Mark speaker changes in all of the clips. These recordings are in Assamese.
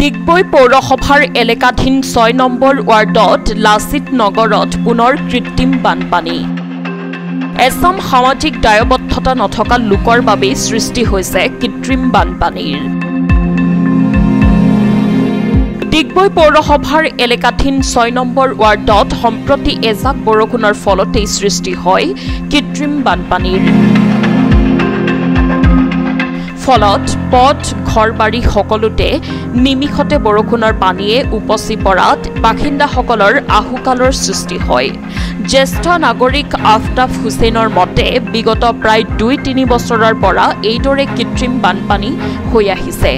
Speaker 1: ডিগবৈ পৌৰসভাৰ এলেকাধীন ৬ নম্বৰ ৱাৰ্ডত লাচিত নগৰত পুনৰ কৃত্ৰিম বানপানী। এছাম সামাজিক দায়বদ্ধতা নথকা লোকৰ বাবেই সৃষ্টি হৈছে কৃত্ৰিম বানপানীৰ। ডিগবৈ পৌৰসভাৰ এলেকাধীন ৬ নম্বৰ ৱাৰ্ডত সম্প্ৰতি এজাক বৰষুণৰ ফলতেই সৃষ্টি হয় কৃত্ৰিম বানপানীৰ। ফলত পথ ঘৰবাৰী সকলোতে নিমিষতে বৰষুণৰ পানীয়ে উপচি পৰাত বাসিন্দাসকলৰ আহুকালৰ সৃষ্টি হয়। জ্যেষ্ঠ নাগৰিক আফতাব হুছেইনৰ মতে বিগত প্ৰায় ২-৩ বছৰৰ পৰা এইদৰে কৃত্ৰিম বানপানী হৈ আহিছে।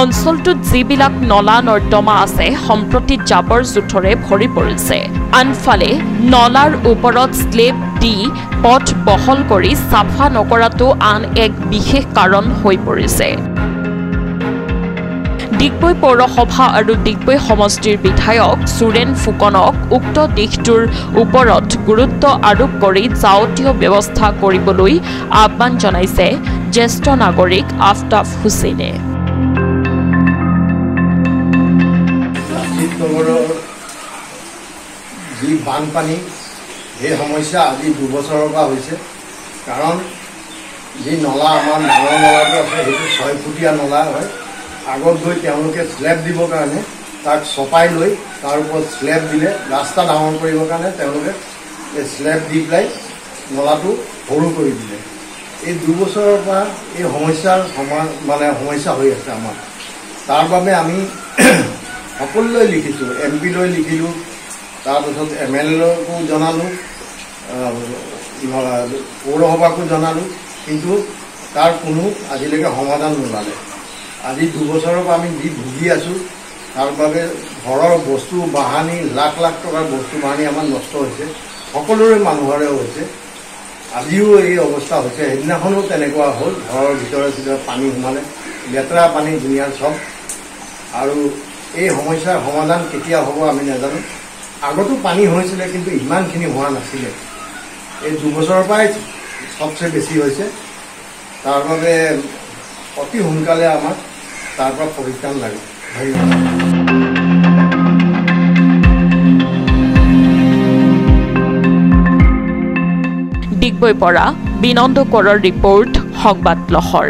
Speaker 1: অঞ্চলটোত যিবিলাক নলা নৰ্দমা আছে সম্প্ৰতি জাবৰ জোথৰে ভৰি পৰিছে। আনফালে নলাৰ ওপৰত স্লেব দি পথ বহল কৰি চাফা নকৰাটো আন এক বিশেষ কাৰণ হৈ পৰিছে। ডিগবৈ পৌৰসভা আৰু ডিগবৈ সমষ্টিৰ বিধায়ক সুৰেন ফুকনক উক্ত দিশটোৰ ওপৰত গুৰুত্ব আৰোপ কৰি যাৱতীয় ব্যৱস্থা কৰিবলৈ আহ্বান জনাইছে জ্যেষ্ঠ নাগৰিক আফতাব হুছেইনে।
Speaker 2: যি বানপানী এই সমস্যা আজি ২ বছৰৰ পৰা হৈছে। কাৰণ যি নলা আমাৰ ডাঙৰ নলাটো আছে সেইটো ৬ ফুটীয়া নলা হয়। আগত গৈ তেওঁলোকে স্লেব দিবৰ কাৰণে তাক চপাই লৈ তাৰ ওপৰত স্লেব দিলে ৰাস্তা ডাঙৰ কৰিবৰ কাৰণে তেওঁলোকে এই স্লেব দি পেলাই নলাটো সৰু কৰি দিলে। এই ২ বছৰৰ পৰা এই সমস্যাৰ সমস্যা হৈ আছে আমাৰ। তাৰ বাবে আমি সকলোলৈ লিখিছোঁ, MP লৈ লিখিলোঁ, তাৰপিছত MLAকো জনালোঁ, পৌৰসভাকো জনালোঁ, কিন্তু তাৰ কোনো আজিলৈকে সমাধান নোলালে। আজি ২ বছৰৰ পৰা আমি যি ভুগি আছোঁ তাৰ বাবে ঘৰৰ বস্তু বাহানি লাখ লাখ টকাৰ বস্তু বাহানি আমাৰ নষ্ট হৈছে, সকলোৰে মানুহৰে হৈছে। আজিও এই অৱস্থা হৈছে। সেইদিনাখনো তেনেকুৱা হ'ল, ঘৰৰ ভিতৰে পানী সোমালে, লেতেৰা পানী দুনিয়াৰ চব। আৰু এই সমস্যাৰ সমাধান কেতিয়া হ'ব আমি নাজানো। আগতো পানী হৈছিলে কিন্তু ইমানখিনি হোৱা নাছিলে। এই ২ বছৰৰ পৰাই সবচে বেছি হৈছে। তাৰ বাবে অতি সোনকালে আমাক তাৰ পৰা পৰিত্ৰাণ লাগে। ধন্যবাদ।
Speaker 1: ডিগবৈৰ পৰা বিনন্দ কৰৰ ৰিপৰ্ট, সংবাদ লহৰ।